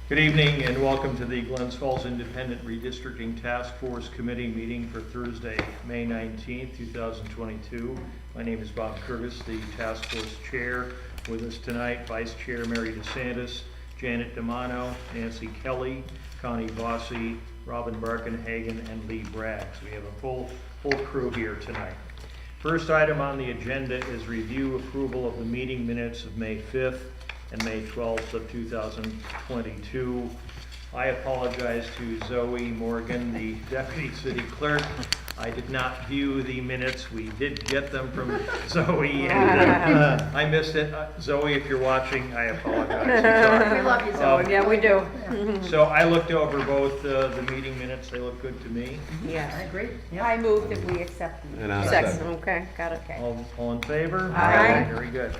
Good evening and welcome to the Glens Falls Independent Redistricting Task Force Committee meeting for Thursday, May 19th, 2022. My name is Bob Curtis, the Task Force Chair. With us tonight, Vice Chair Mary DeSantis, Janet DeMano, Nancy Kelly, Connie Bossi, Robin Barkenhagen, and Lee Braggs. We have a full crew here tonight. First item on the agenda is review approval of the meeting minutes of May 5th and May 12th of 2022. I apologize to Zoe Morgan, the Deputy City Clerk. I did not view the minutes. We did get them from Zoe, and I missed it. Zoe, if you're watching, I apologize. We love you, Zoe. Yeah, we do. So I looked over both the meeting minutes. They look good to me. Yes. I agree. I move that we accept them. And I'll Second, second. okay, got it. All in favor? Aye. Very good.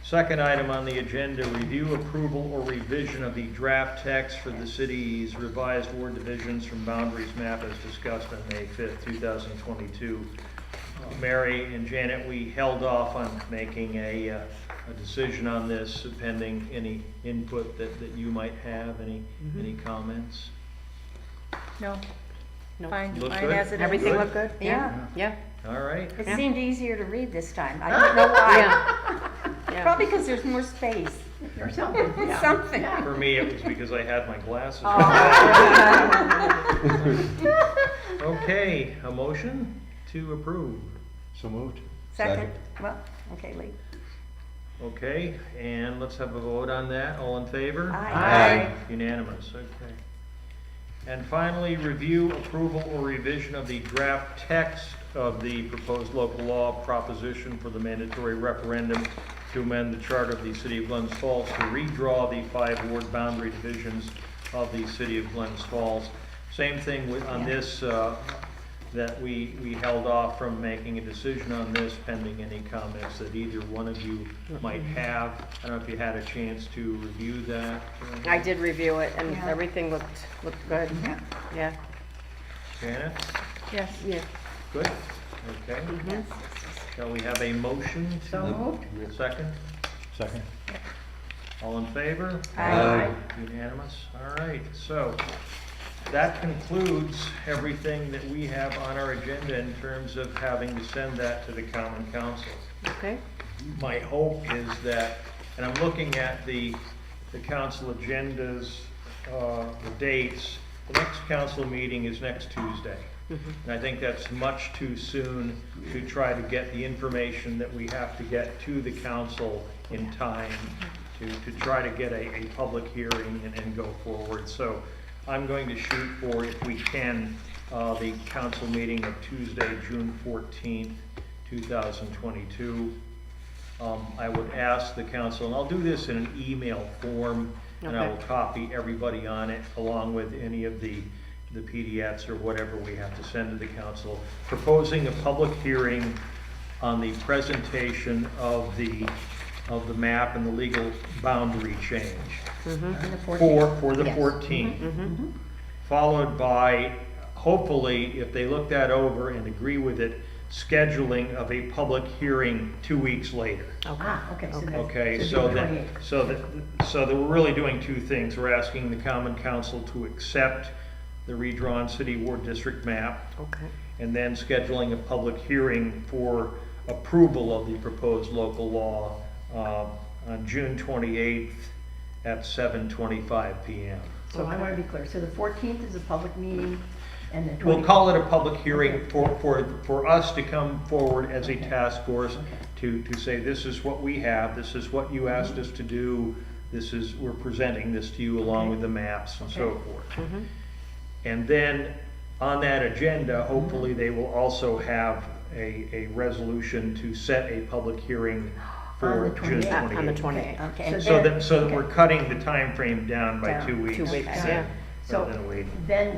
Second item on the agenda, review approval or revision of the draft text for the city's revised ward divisions from boundaries map as discussed on May 5th, 2022. Mary and Janet, we held off on making a decision on this pending any input that you might have. Any comments? No, No. fine, Look fine good? as it is. Everything looked good? Yeah. Yeah. All right. It Yeah. seemed easier to read this time. I don't know why. Yeah. Probably because there's more space. Or something. Yeah. Something. Yeah. For me, it was because I had my glasses Oh. on. Okay, a motion to approve. So moved. Second, well, okay, Lee. Okay, and let's have a vote on that. All in favor? Aye. Unanimous, okay. And finally, review, approval, or revision of the draft text of the proposed local law proposition for the mandatory referendum to amend the charter of the City of Glens Falls to redraw the 5 ward boundary divisions of the City of Glens Falls. Same thing on this, that we held off from making a decision on this pending any comments that either one of you might have. I don't know if you had a chance to review that. I did review it and Yeah. everything looked good. Yeah. Yeah. Janet, Yes. Yeah. good? Okay. Mhm. Shall we have a motion So to? moved. Second? Second. All in favor? Aye. Unanimous? All right, so that concludes everything that we have on our agenda in terms of having to send that to the Common Council. Okay. My hope is that, and I'm looking at the council agendas, the dates. The next council meeting is next Tuesday. And I think that's much too soon to try to get the information that we have to get to the council in time to try to get a public hearing and go forward. So I'm going to shoot for, if we can, the council meeting of Tuesday, June 14th, 2022. I would ask the council, and I'll do this in an email form, and I Okay. will copy everybody on it along with any of the PDFs or whatever we have to send to the council, proposing a public hearing on the presentation of the map and the legal boundary change And the 14th. for the Yes. 14th. Followed by, hopefully, if they look that over and agree with it, scheduling of a public hearing 2 weeks later. Ah, okay, so that's. Okay, June so that 28th. we're really doing two things. We're asking the Common Council to accept the redrawn city ward district map, Okay. and then scheduling a public hearing for approval of the proposed local law on June 28th at 7:25 p.m. So I want to be clear, so the 14th is a public meeting, and the 20th. We'll call it a public hearing for us to come forward as a task force to say, this is what we have, this is what you asked us to do, we're presenting this to you along with the maps and so forth. And then on that agenda, hopefully they will also have a resolution to set a public hearing for On the June 28th. On the 28th. 28th. Okay. So that okay. we're cutting the time frame down by Down. 2 weeks. 2 weeks, Okay. yeah. So Rather than waiting. then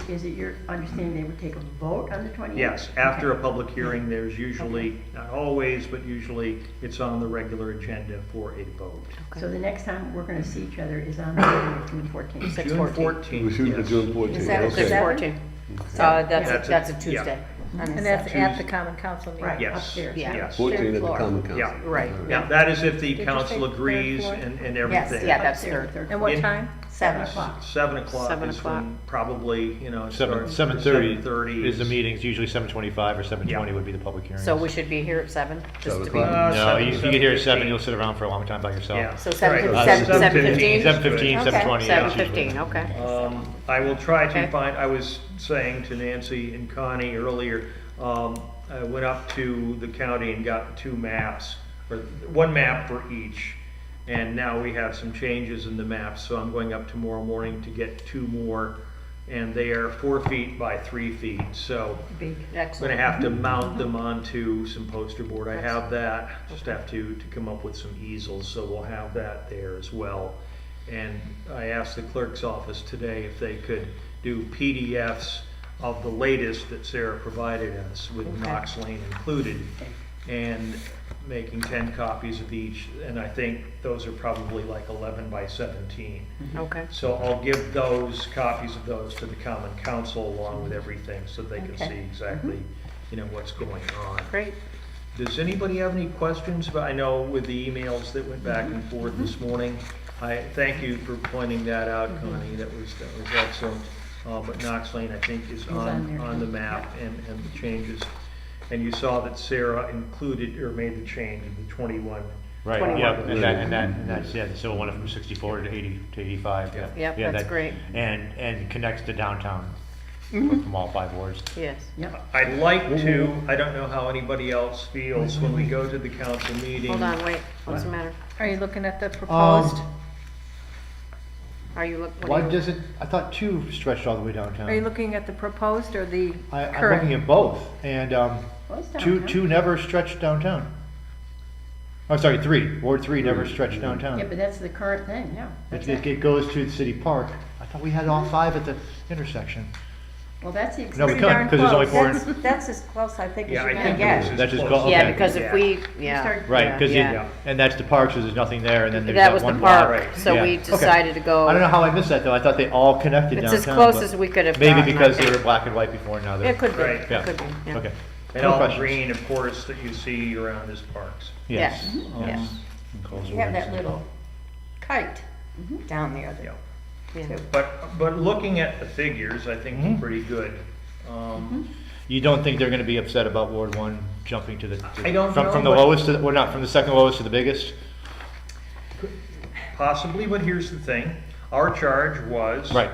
is it your understanding they would take a vote on the 28th? Yes, after a Okay. public hearing, there's usually, not always, but usually it's on the regular agenda for a vote. So the next time we're going to see each other is on the meeting of June 14th. June 14th. We shoot for yes. June 14th. Is that a Okay. 6:14. Yeah. That's a Tuesday. on Mm-hmm. the And that's second. at the common council meeting? Right, Yes. upstairs. Yeah. Yes. 14 at the floor. common council. Yeah. Right. Yeah, that is if the you council say third agrees floor? and Yes, everything. yeah, that's Upstairs, third. third And what In- time? 7 o'clock. 7 o'clock 7 is o'clock. when probably, it Seven, starts. 7:30 is the is- meetings, usually 7:25 or 7:20 Yeah. would be the public hearing. So we should be here at 7? Just 7 to be. o'clock. No, you- if you get here at 7, 7:15. you'll sit around for a long time by yourself. Yeah. So 7:15, Right. 7:15? 7:15, Okay. 7:20. yeah, it's 7:15, usually- okay. I will try to Okay. find, I was saying to Nancy and Connie earlier, I went up to the county and got 2 maps, or 1 map for each. And now we have some changes in the maps, so I'm going up tomorrow morning to get 2 more. And they are 4 feet by 3 feet, so Big. I'm Excellent. gonna have to mount them onto some poster board. I have that, just have to come up with some easels, so we'll have that there as well. And I asked the clerk's office today if they could do PDFs of the latest that Sarah provided us with Okay. Knox Lane included, and making 10 copies of each, and I think those are probably like 11 by 17. Okay, So I'll give those, copies of those to the common council along with everything, so they can Okay. see exactly, what's going on. great. Does anybody have any questions? But I know with the emails that went back and forth this morning, I thank you for pointing that out, Connie, that was excellent. But Knox Lane, I think, is on there, on the too. map and the changes. And you saw that Sarah included, or made the change of the 21. Right, 21. yeah, and that's, yeah, the silver one from 64 to 80, to 85, yeah. Yep, Yeah, that's that- great. And connects to downtown from all 5 wards. Yes. Yep. I'd like to, I don't know how anybody else feels when we go to the council meeting. Hold on, wait, what's the matter? Are you looking at the proposed? Are you look? Why what are you- does it, I thought 2 stretched all the way downtown. Are you looking at the proposed or the I'm current? looking at both, and Close two downtown. never stretched downtown. Oh, sorry, 3, Ward 3 never stretched downtown. Yeah, but that's the current thing, yeah. That's It goes to the city park. I thought we had all 5 at the intersection. Well, that's the. No, we Pretty couldn't, darn because there's only close. 4. That's as close, I think, as Yeah, you're I gonna think get. this is That's just close. close. Yeah, Okay. because if Yeah. we, yeah. start- Right, because yeah. and that's the park, so there's nothing there, and then there's That was the one block. park, Right. so Yeah. we Okay. decided to go. I don't know how I missed that, though. I thought they all connected It's downtown. as close but as we could have Maybe gotten, I because they think. were black and white before, now they're. It could be, Right. it Yeah, could be, yeah. okay. And No all the questions. green, of course, that you see around is parks. Yes. Yes. You have that little kite down there. that- Yeah. Yeah. But looking at the figures, I think they're pretty good. You don't think they're gonna be upset about Ward 1 jumping to the. I don't know, From the but- lowest to, or not, from the second lowest to the biggest? Possibly, but here's the thing. Our charge was. Right.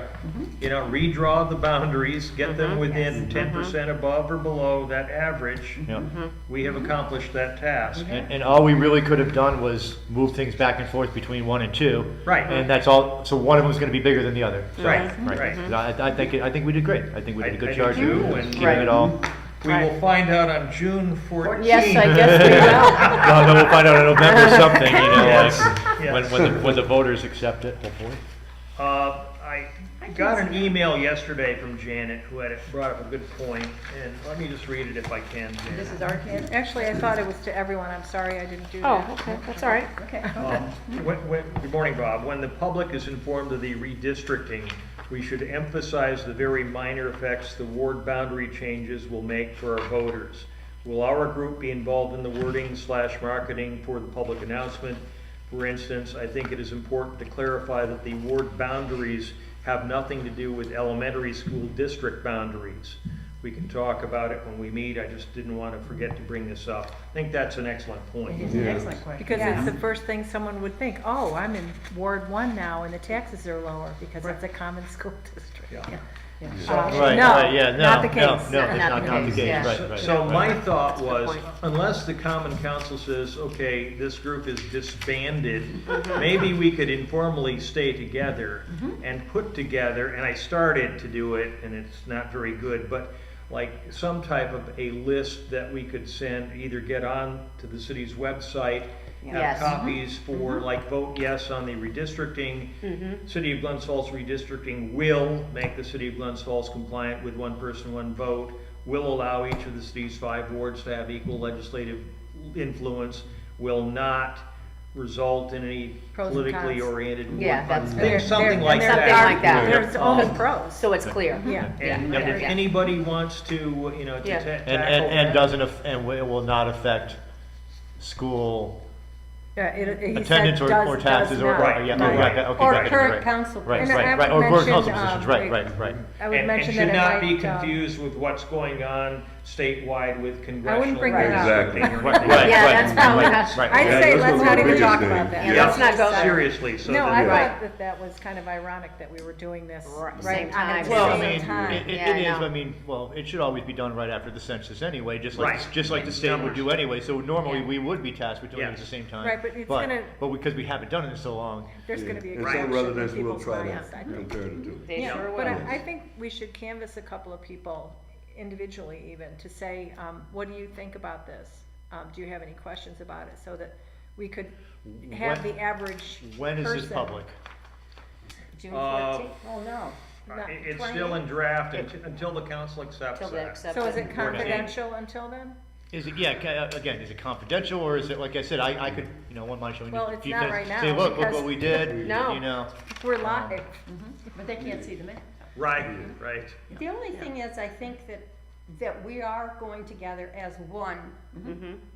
Redraw the boundaries, get them within Yes. 10% above or below that average. Yeah. We have accomplished that task. And all we really could have done was move things back and forth between 1 and 2. Right. And that's all, so one of them's gonna be bigger than the other. So, Right, right. I think we did great. I think we did a I good do charge too, of and- keeping it all. We will find out on June 14th. Yes, I guess we will. No, then we'll find out in November something, Yes, like, yes. when the voters accept it, hopefully. I got an email yesterday from Janet who had brought up a good point, and let me just read it if I can, Janet. This is our kid? Actually, I thought it was to everyone. I'm sorry I didn't do Oh, that. okay, that's all right. Okay. Good morning, Bob. When the public is informed of the redistricting, we should emphasize the very minor effects the ward boundary changes will make for our voters. Will our group be involved in the wording/marketing for the public announcement? For instance, I think it is important to clarify that the ward boundaries have nothing to do with elementary school district boundaries. We can talk about it when we meet. I just didn't want to forget to bring this up. I think that's an excellent point. It's an Yeah. excellent question. Because Yeah. it's the first thing someone would think, oh, I'm in Ward 1 now and the taxes are lower because it's a common school district. Yeah. Yeah. Right, No, right, yeah, not the no, case. no, it's Not not the the case, case, yeah. right, right. So right. my thought That's a good was, point. unless the common council says, okay, this group is disbanded, maybe we could informally stay together and put together, and I started to do it, and it's not very good, but like some type of a list that we could send, either get on to the city's website, have Yes. copies for, like, vote yes on the redistricting. City of Glens Falls redistricting will make the city of Glens Falls compliant with one person, one vote, will allow each of the city's 5 wards to have equal legislative influence, will not result in any Pros and politically cons. oriented. Yeah, that's thing, There- something there- like and there that. are- like that. There's only pros. So it's clear. Yeah. And Yeah. if Yeah. anybody wants to, you know, to Yeah. tackle And that- doesn't, and it will not affect school Yeah, he attendance said or taxes or, not. Right. yeah, Right. right, okay, Or gotcha, current right. council. Right, And right, I right, would or current council mention, positions, right, right. I would and mention should that it not be might, confused with what's going on statewide with congressional. wouldn't bring that up. redistricting or Right, anything. right, Yeah, right, that's probably right, not- right. I'd Yeah, say that's let's one of not the even biggest talk about things. that. Yeah, let's not go there. Seriously, so. No, that- I Right. thought that that was kind of ironic that we were doing this Right, right same on time. the Well, I Same mean, time. it Yeah, is, I know. I mean, well, it should always be done right after the census anyway, just like, Right. just like the state would do anyway, so normally Yeah. we would be tasked with doing it at Yes. the same time. Right, but it's gonna- But because we haven't done it in so long, There's gonna be a And Right. some connection in residents will people's try minds, I to think. compare the two. They Yeah, sure will. but I think we should canvass a couple of people individually even to say, what do you think about this? Do you have any questions about it? So that we could have When- the average when is this person- public? June Uh, 14th? Oh, no. No, It's still in draft until the council accepts Till they that. accept So is it it. confidential until then? Is it, yeah, again, is it confidential, or is it, like I said, I could, you know, one mind showing you. Well, it's if you not could right now, Say, look because- what we did, No. you know. We're live. But they can't see the minutes. Right, right. The only thing is, I think that we are going together as one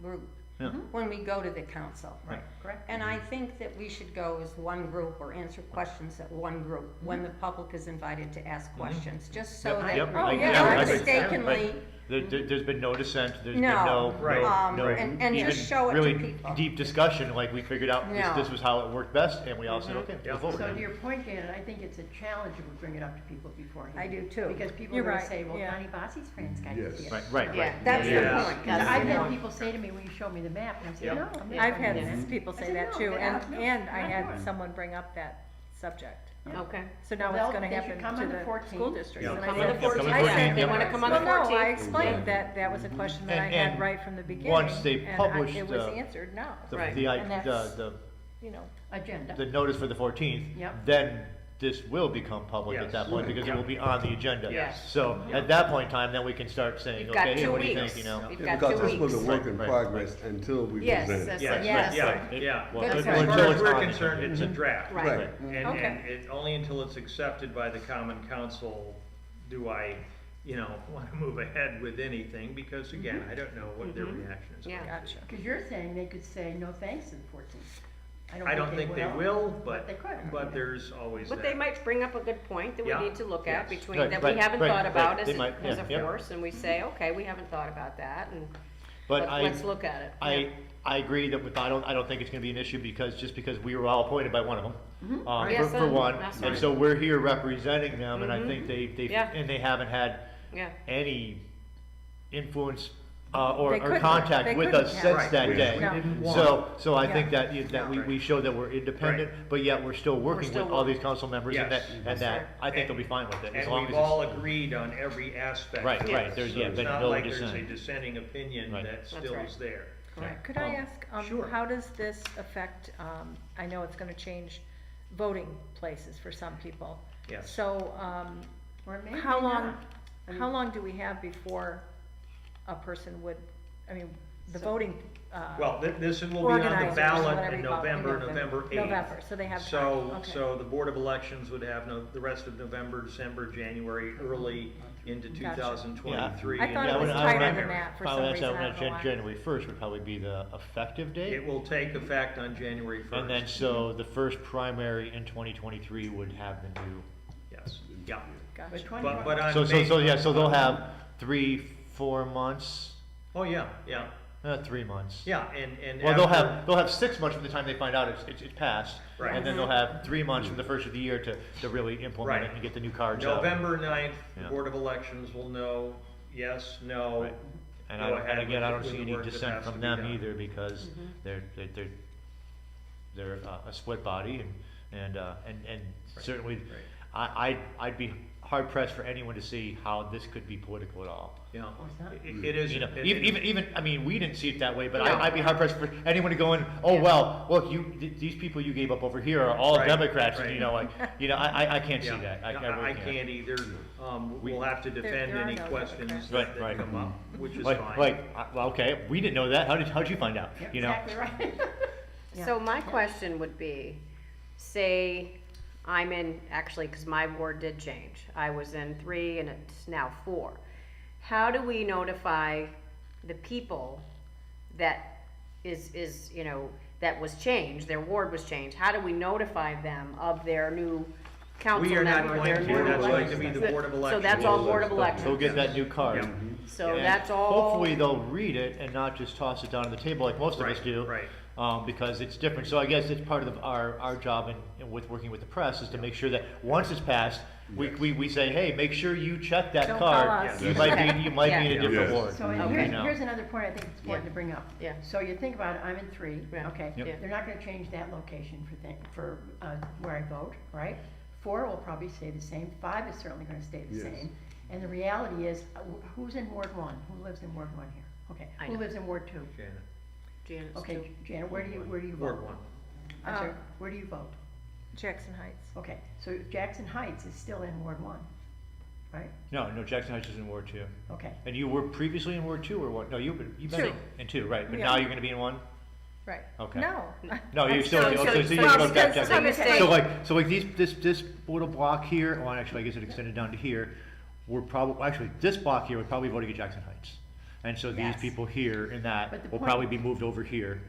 group Yeah. when we go to the council. Right. Correct? And I think that we should go as one group or answer questions at one group when the public is invited to ask questions, just so Yep. that Yep, Oh, I- yeah, yeah, I I agree. mistakenly, There's been no dissent, there's been No. Right. no, and even just show it to really people. deep discussion, like we figured out No. this was how it worked best, and we all said, Mm-hmm. okay, Yeah. we'll vote. So to your point, Janet, I think it's a challenge if we bring it up to people beforehand. I do too. Because people You're are gonna right, say, well, yeah. Connie Bossie's friends got to Yes. see it. Right, right, yeah, right. that's the Yeah. point. Because That's I've the had point. people say to me, will you show me the map? And I say, Yeah. no, I'm not I've showing you the had map." people I say said, that "No, too, yeah, no, and I not had doing it." someone bring up that subject. Okay. So now Well, it's gonna they should happen come to on the the 14th. school districts. Yeah. And I Come said- on the 14th, I yeah, said- they wanna come on the Well, no, I 14th. explained that that was a question that I had And right from the beginning. once they and published it was the- answered no, Right. And that's- The you know. Agenda. notice for the 14th, Yep. then this will become public at Yes. that point, because it will be on the agenda. Yes. So at that point in time, then we can start saying, We've got okay, hey, 2 what do you weeks. think, you know? We've Yeah, got because 2 this was weeks. a work in Right. progress until we Yes, present it. that's Yes, it. Yes. yeah, yeah. Well, That's As right. far until as it's we're on the concerned, agenda. it's a draft. Right. Right. And Okay. it, only until it's accepted by the common council do I, you know, want to move ahead with anything, because again, I don't know what their reaction is. Yeah. going to be. Gotcha. Because you're saying they could say no thanks to the 14th. I don't think they will, but they could. there's always that. But they might bring up a good point that we Yeah. need to look at Yes. between, Right, that we right, haven't right, thought about right. as They might, as yeah, a yeah. force, and we say, okay, we haven't thought about that, and But let's look at it. I agree that I don't think it's gonna be an issue, because we were all appointed by one of them. Yes, For one, that's and right. so we're here representing them, and I think Yeah. and they haven't had Yeah, any influence, or They couldn't- contact they with couldn't us have. since Right. that We day. didn't want. So I think Yeah. that Right. we showed that we're independent, but yet we're still working still with all these working. council members, and Yes. that, right. I think they'll be fine with it, as And long we've as all it's. agreed on every aspect. Right, of right. this, There's, so yeah, it's been not no like there's a dissent. dissenting opinion Right. that still right. is there. correct. Could I ask, Sure. how does this affect, I know it's gonna change voting places for some people. Yes. So, Or it may or how may long, not. I mean- how long do we have before a person would, I mean, the voting, Well, this will be on the organizers, ballot whatever in you call it, November 8th. November, so they have time, So, okay. so the Board of Elections would have the rest of November, December, January, early into Gotcha. 2023. I thought and it was the tighter primary. than that for some Probably reason, I that's don't know why. January 1st would probably be the effective date. It will take effect on January 1st. And then, so the first primary in 2023 would have the new. Yes, yeah. Gotcha. But 20 But on So May- yeah, so they'll have 3-4 months, Oh, yeah, yeah, 3 months. yeah, and. Well, after- they'll have 6 months from the time they find out it's passed. Right. And then they'll have 3 months from the first of the year to really implement it Right. and get the new cards out. November 9th, the Yeah. Board of Elections will know, yes, no. Right. And Go ahead again, with I the- don't with see the any work that dissent has to from be them done. either, because they're a split body, and certainly, I'd be hard pressed for anyone to see how this could be political at all. Yeah, it's not. it is. You know, it- even, I mean, we didn't see it that way, but No. I'd be hard pressed for anyone to go in, oh, well, look, these people you gave up over here are all Right, Democrats, and right. you know, like, I can't see Yeah, that. I no, really I can't either. We- We'll have to defend there are any no questions Democrats. Right, that right. come up, which is Like, fine. well, okay, we didn't know that, how'd you find out, Yep, you know? exactly right. Yeah. So my question would be, say I'm in, actually, because my ward did change. I was in 3 and it's now 4. How do we notify the people that is, you know, that was changed, their ward was changed? How do we notify them of their new council We are not member, going their to, new that's going to election? be the Board of Elections. So that's all Board of Elections? They'll get that new card. Yeah. So And that's all? Hopefully they'll read it and not just toss it down on the table like most of us Right, do. right. Because it's different. So I guess it's part of our job in with working with the press is to make sure that once it's passed, we say, hey, make sure you check that Don't card. call us. You might be, you might be in a Yeah. different Yes. ward. So and Okay. here's, You know. here's another point I think it's important Yeah. to bring up. Yeah. So you think about it, I'm in 3, Yeah. okay? Yep. Yeah. They're not gonna change that location for where I vote, right? 4 will probably stay the same, 5 is certainly gonna stay the Yes. same. And the reality is, who's in Ward 1? Who lives in Ward 1 here? Okay, I who know. lives in Ward 2? Janet. Janet's Okay, too. Janet, where do you vote? Ward 1. I'm sorry, Um, where do you vote? Jackson Heights. Okay, so Jackson Heights is still in Ward 1, right? No, Jackson Heights is in Ward 2. Okay, And you were previously in Ward 2 or what? No, you've been Two. in 2, right? But Yeah. now you're gonna be in 1? Right. Okay. No. No, you're I'm still, so- okay, so- so you so go you're back, still- Jackson. so you're staying- So like this little block here, well, actually, I guess it extended down to here, we're probably, actually, this block here, we're probably voting at Jackson Heights. And so these Yes. people here in But that the will point- probably be moved over here,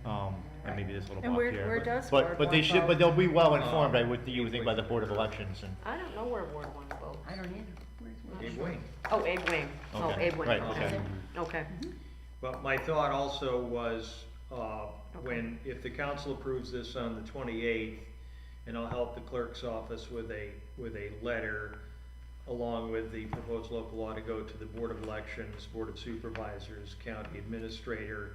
and maybe this little And block where- here. where but- does But, Ward but they one should, vote? but they'll be well informed, I would, you would think, by the Board of Elections and. I don't know where Ward 1 votes. I don't either. Where's Ward Dave 1? Wing. Oh, Abe Wing. Oh, Okay, Abe Wing. right, Okay. okay. Okay. But my thought also was, when, if the council approves this on the 28th, and I'll help the clerk's office with a letter along with the proposed local law to go to the Board of Elections, Board of Supervisors, County Administrator,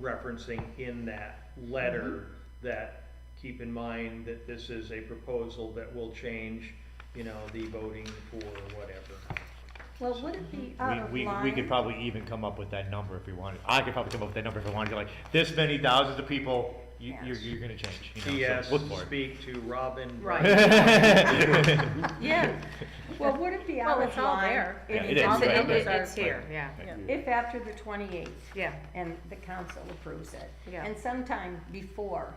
referencing in that letter that keep in mind that this is a proposal that will change, you know, the voting for whatever. Well, would it be out of line? We could probably even come up with that number if we wanted. I could probably come up with that number if I wanted to, like, this many thousands of people, you're gonna change, you know, Yes, so look for it. speak to Robin. Right. Yeah. Well, would it be out Well, of it's all line? there. Yeah, if- it is, All the right, numbers right. are- It's here, yeah. Yeah. If after the 28th, Yeah. and the council approves it, Yeah. and sometime before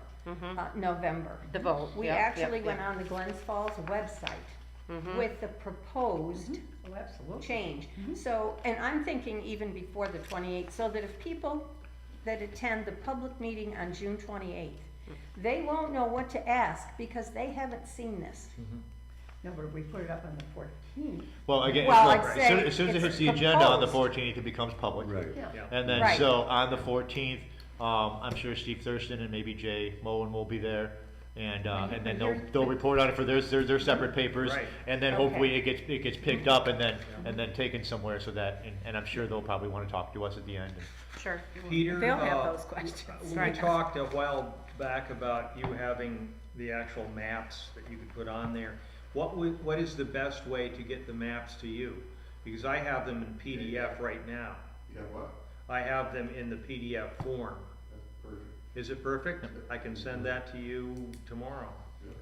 November. The vote, We yeah, actually yeah, went yeah. on the Glens Falls website with the proposed Oh, absolutely. change. So, and I'm thinking even before the 28th, so that if people that attend the public meeting on June 28th, they won't know what to ask because they haven't seen this. No, but if we put it up on the 14th, Well, again, Well, look, I'd as say soon as it hits it's the agenda on the proposed. 14th, it becomes public. Right. yeah. Yeah. And then, Right. so on the 14th, I'm sure Steve Thurston and maybe Jay Moen will be there. And then they'll report on it for their separate papers. Right. And then Okay. hopefully it gets picked up and then taken somewhere so that, and I'm sure they'll probably want to talk to us at the end. Sure. Peter, They'll have those questions. we talked a while back about you having the actual maps that you could put on there. What is the best way to get the maps to you? Because I have them in PDF right now. You have what? I have them in the PDF form. That's perfect. Is it perfect? I can send that to you tomorrow.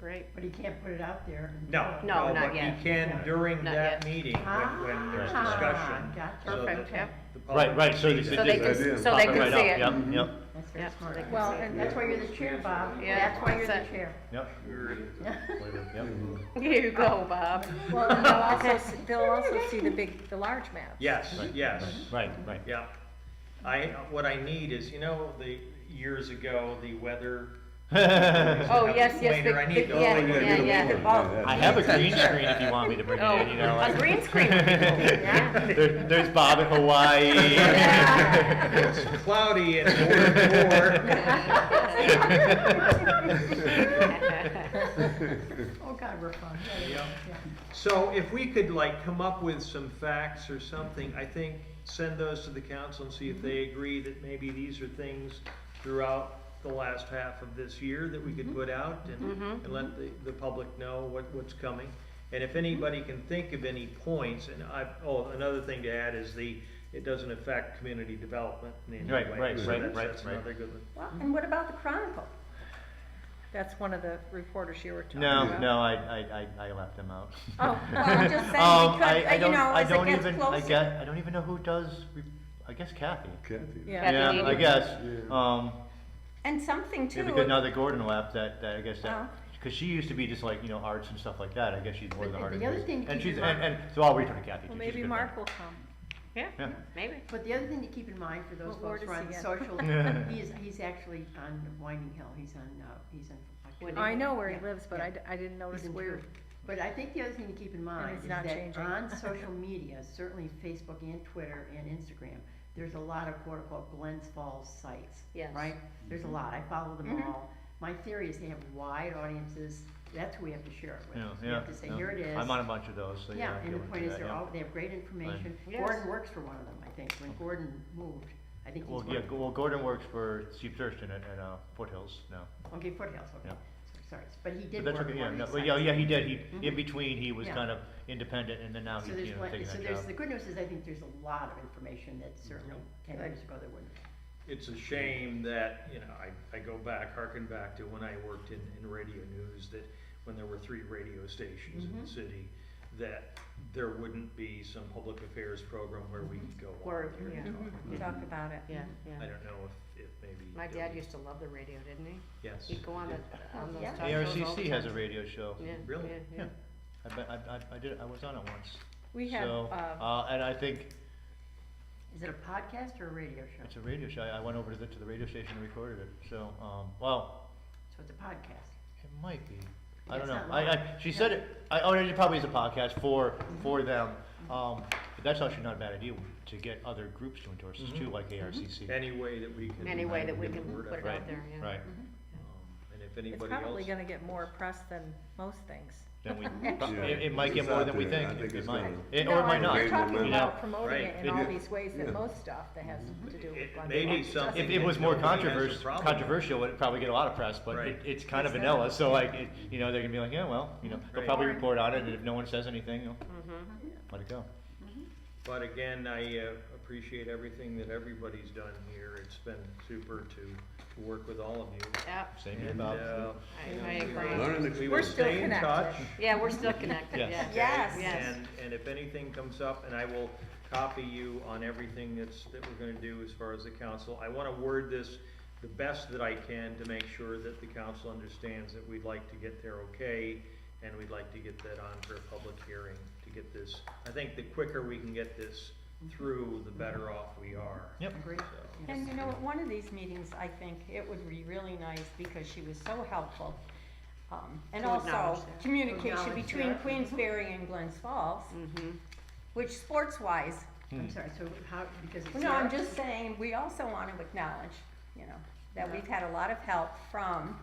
Great. But he can't put it out there. No, No, no, not but yet. you can during Not that yet. meeting when there's discussion. Gotcha. so that Perfect, yep. the public Right, right, so can this see is. So they That's can, it. so they Pop can right see up. it. Yep, yep, That's very Yeah. smart. They can Well, see it. and That's why you're the chair, Bob. Yeah, That's why you're the that's it. chair. yep. Yep. Here you go, Bob. Well, and they'll also see the large maps. Yes, yes. Right, right. Yeah. What I need is, you know, years ago, the weather. Oh, yes, yes, Later, I need those. yeah, Oh, yeah, yeah, yeah, yeah. yeah. I have a green screen if you want me to bring Oh, it in, you know. a like- green screen would be cool, yeah. There's Bob in Hawaii. It's cloudy in Oh, God, we're fun. Yeah. Yeah. So if we could like come up with some facts or something, I think send those to the council and see if they agree that maybe these are things throughout the last half of this year that we could put out and let the public know what's coming. And if anybody can think of any points, and another thing to add is it doesn't affect community development in any Right, way. right, So right, that's right, right. another good one. Well, and what about the Chronicle? That's one of the reporters you were talking No, about. no, I left them out. Oh, Well, I'm just saying, because, you know, as it gets closer. I don't even know who does, I guess Kathy. Kathy. Yeah. Kathy Yeah, Needy. I guess. Yeah. And something Yeah, too. because now that Gordon left, that I guess Oh. that, because she used to be just like, arts and stuff like that, I guess she's more But the heart the of other business. thing to And keep she's, in mind- and, so I'll return to Kathy Well, too. She's a maybe good Mark friend. will come. Yeah, Yeah. maybe. But the other thing to keep in mind for those What ward folks who are on is he in? social, he's actually on Winding Hill, he's on. Winding I know where he Yeah, lives, but yeah. I didn't notice He's in where. True. But I think the other thing to keep in mind it's is not that changing. on social media, certainly Facebook and Twitter and Instagram, there's a lot of quote unquote Glens Falls sites, Yes. right? There's a lot, I follow them Mhm. all. My theory is they have wide audiences, that's who we have to share it with. Yeah, We yeah. have to say, yeah. here it is. I'm on a bunch of those, so Yeah, yeah. and the go point into is that, yeah. they have great information. Yes. Gordon works for one of them, I think. When Gordon moved, I think he's Well, yeah, working. well, Gordon works for Steve Thurston at Foothills now. Okay, Foothills, okay. Yeah. Sorry, but he But did that's work okay, for yeah, one no, of well, these yeah, sites. yeah, he did, Mhm. in between, he was Yeah. kind of independent, and then now So he's, there's, taking that the job. good news is I think there's a lot of information that certainly 10 years ago there wouldn't. It's a shame that, I go back, harken back to when I worked in radio news, that when there were 3 radio stations in the city, that there wouldn't be some public affairs program where we could go Where- on here yeah. and talk about it. Talk about it. Yeah, I yeah. don't know if maybe. My dad used to love the radio, didn't he? Yes. He'd go on those Yeah. talk shows all the ARCC has a time. radio show. Yeah, Really? yeah, Yeah. yeah. I was on it once. We have, So, and I think Is it a podcast or a radio show? it's a radio show. I went over to the radio station and recorded it, so, well, So it's a podcast. it might be. I Yeah, don't it's know. not long. She said it, it probably is a podcast for them. But that's actually not a bad idea to get other groups to endorse us too, like ARCC. Any way that we can. Any way that we get can the word put it out. out there, yeah. Right, And if it's anybody probably else, gonna get more press than most things. then we, Actually. it might get It's more out than we there. think. I think It it's might. gonna- Or it No, might not. We're talking you about know. promoting it in Right. all It- these ways that yeah. most stuff that has to do with. It Glens may be Falls something- doesn't. If it was more Nobody has a problem. controversial, it'd probably get a lot of press, but Right. it's kind of It's vanilla, not. so like, they're gonna be like, yeah, well, they'll Right. probably report on it, and if no one says anything, Mm-hmm. let it go. but again, I appreciate everything that everybody's done here. It's been super to work with all of you. Yeah, Same here, And, Bob. I we agree. will- Learning We experience. will We're still stay in touch. connected. Yeah, we're still connected, Yes. yeah. Yes. Yes. And if anything comes up, and I will copy you on everything that we're gonna do as far as the council. I wanna word this the best that I can to make sure that the council understands that we'd like to get their okay, and we'd like to get that on for a public hearing to get this. I think the quicker we can get this through, the better off we are. Yep. Agreed. So, And you know, at one of these meetings, I think it would be really nice because she was so helpful. And To acknowledge also that. communication Acknowledge between that. Queensberry and Glens Falls, Mm-hmm. which sports-wise, I'm sorry, so how, because it's. no, I'm Sarah? just saying, we also want to acknowledge, that we've had a lot of help from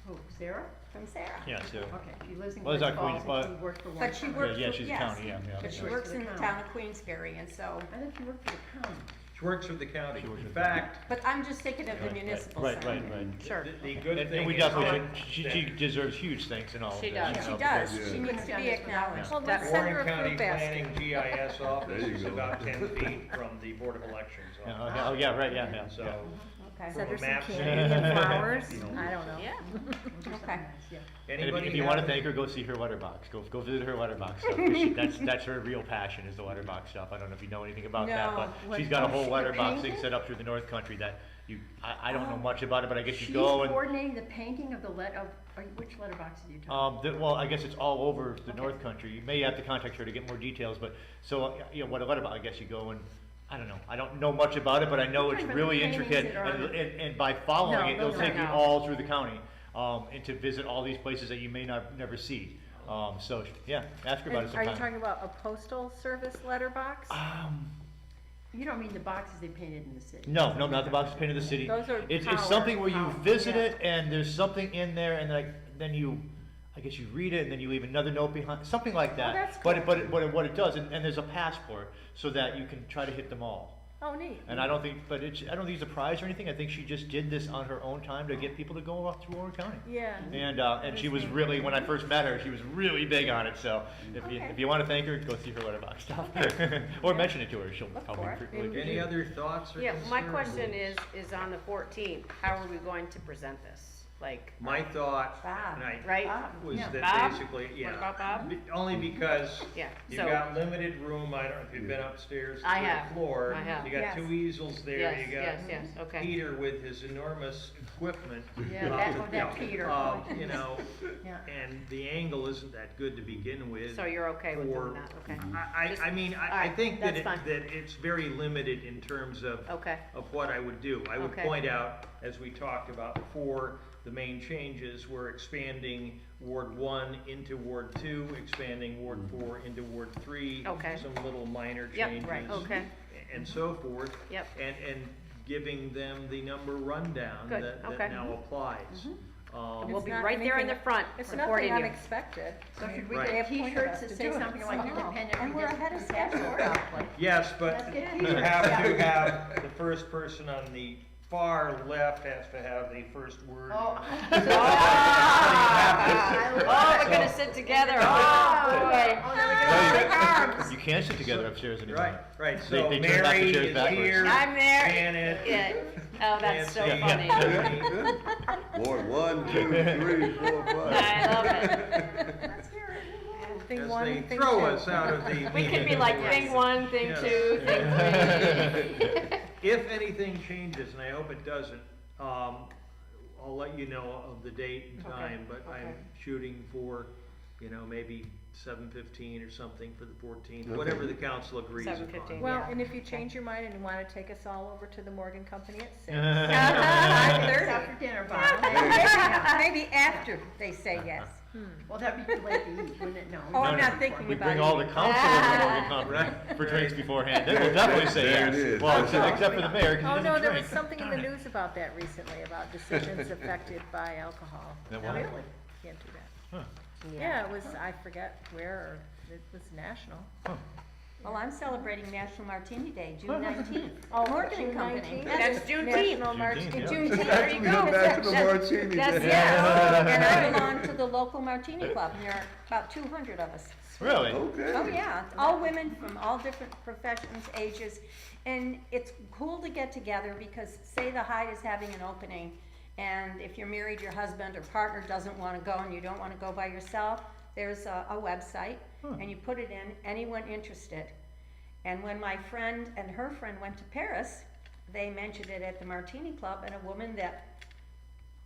Who, Sarah? Sarah. Yeah, so, Okay, she lives in Well, Glens it's not Falls Queens, and she worked for one. But she town. works yeah, for, she's a yes, county, yeah. but she Works works for the in the county. town of Queensberry, and so, I thought she worked for the county. she works with the county. She works In with the fact, but I'm just thinking of the Right, municipal right, side. right. Sure. the good And thing we is definitely that- she deserves huge thanks and all of She this. does. She because- does, Yeah. she needs to be acknowledged. Well, let's send her Warren a County fruit basket. Planning GIS office There you is go. about 10 feet from the Board of Elections Yeah, office. oh, yeah, right, yeah, yeah. So, Okay, Send her From a some map candy and flowers, I don't know. Yeah. okay. Yeah. And anybody if you wanna have- thank her, go see her letterbox, go visit her letterbox stuff, 'cause that's her real passion, is the letterbox stuff. I don't know if you know anything about that, No, but what- she's got a oh, whole she letterbox thing painted? set up through the North Country that I don't know much about it, but I guess you She's go and, coordinating the painting of which letterbox are you talking? well, I guess it's all over the North Country. You may have to contact her to get more details, but, so, what a letterbox, I guess you go and, I don't know, I don't know much about it, but I know it's Okay, but really the paintings intricate, that are on and by following No, it, it'll no, take you no. all through the county, and to visit all these places that you may never see. So, yeah, ask her about it Are you sometime. talking about a postal service letterbox? You don't mean the boxes they painted in the city? No, not the boxes painted in the city. Those are It's power. something where you Power, visit yeah. it and there's something in there and then you, I guess you read it and then you leave another note behind, something like that. that's But cool. what it does, and there's a passport so that you can try to hit them all. Oh, neat. And I don't think it's a prize or anything. I think she just did this on her own time to get people to go up through Warren County. Yeah. And she was really, when I first met her, she was really big on it. So Okay. if you want to thank her, go see her letterbox stuff, or mention it to her. She'll Look probably for it. really appreciate Any it. other thoughts or Yeah, concerns? my question is on the 14th, how are we going to present this? Like, My thought, Bob. and I, right? was Yeah. that Bob? basically, What yeah. about Bob? Only because Yeah, you've so, got limited room, I don't know if you've been upstairs to I the have, floor. I have. You got Yes. 2 easels there, yes, you yes, got yes, okay. Peter with his enormous equipment. Yeah, that Peter. You know, Yeah. and the angle isn't that good to begin with. So you're okay with for- doing that, okay? I mean, I Alright, think that that's fine. that it's very limited in terms of Okay, of what I would do. I would Okay. point out, as we talked about before, the main changes were expanding Ward 1 into Ward 2, expanding Ward 4 into Ward 3. Okay. Some little minor Yep, changes. right, okay. And so forth. Yep. And giving them the number rundown Good, that okay. now applies. We'll It's be not right there in the anything- front It's supporting nothing you. unexpected. So should we Right. get They appointed T-shirts us that to say do it. something like Somehow. independent And we're ahead of redistricting task schedule. force? Yes, but Let's get you T-shirts. have to Yeah. have, the first person on the far left has to have the first word. Oh. Oh, we're gonna sit together, oh, boy. Oh, then we're gonna link arms. You can't sit together upstairs anymore. Right, right, They- so they turned back the Mary chairs is backwards. here. I'm there. Janet. Yeah. Oh, that's so Nancy, funny. Tony. Ward 1, 2, 3, 4, 5. I love it. Thing As one they and thing throw two. us out of the We could be meeting. like thing 1, thing Yes. 2, thing 3. If anything changes, and I hope it doesn't, I'll let you know of the date and Okay, time, but I'm okay. shooting for, maybe 7:15 or something for the 14th, Okay. whatever the council agrees upon. 7:15. Well, Yeah. and if you change your mind and you wanna take us all over to the Morgan Company at 6. It's after dinner, Bob. Maybe after they say yes. Well, that'd be too late to eat, wouldn't it? No. Oh, I'm No, not no. thinking We about bring it. all the council over to Morgan Company for drinks beforehand, then we'll definitely say There it yes. is. Well, That's it. except for the mayor, because Oh, he no, doesn't there drink. was something in the news about that recently, about decisions affected by alcohol. That No, what? Really? Can't do that. Huh. Yeah, it was, I forget where, it was national. Well, I'm celebrating National Martini Day, June 19th. Oh, Morgan June and Company. 19th? That's National Juneteenth. Martini. Juneteenth, Juneteenth. There you go. Actually, the National Martini That's Day. it. Yes, and I belong to the local martini club, and there are about 200 of us. Really? Okay. Oh, yeah, all women from all different professions, ages, and it's cool to get together because say the Hyde is having an opening, and if you're married, your husband or partner doesn't wanna go and you don't wanna go by yourself, there's a website, and you put it in, anyone interested. And when my friend and her friend went to Paris, they mentioned it at the Martini Club, and a woman that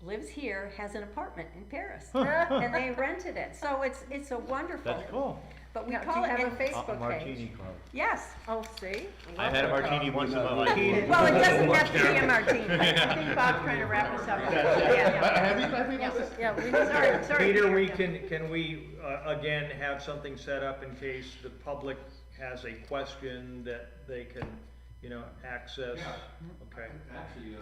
lives here has an apartment in Paris, and they rented it. So it's a wonderful. That's cool. But we Now, do call you it have a and- Facebook Martini page? Club. yes. Oh, see? I had a martini once in my life. Well, it doesn't have to be a martini. I think Bob's trying to wrap us up. Yeah, we Sorry, Peter, we Peter. can we, again, have something set up in case the public has a question that they can, access? Okay, Actually,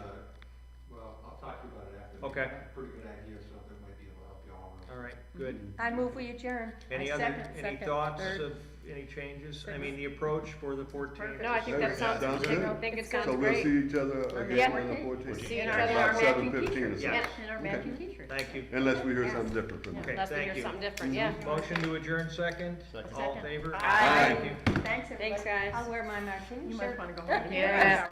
well, I'll talk to you about it after. Okay. I have a pretty good idea, so that might be able to help you all. all right, good. I move we adjourn. Any I other, second, any thoughts of any changes? I mean, the approach for the 14th. No, I think that sounds, Sounds I good. think it So sounds we'll great. see each other Yeah. again on the 14th. See In each our, other in our About matching 7:15 or t-shirts. something. Yes, in our matching t-shirts. Thank you. Unless we hear something different from you. Okay, Unless we thank hear you. something different, yeah. Motion to adjourn second? Second. All in favor? Aye. Thank you. Thanks, everybody. Thanks, guys. I'll wear my martini You shirt. must wanna go home. Yeah.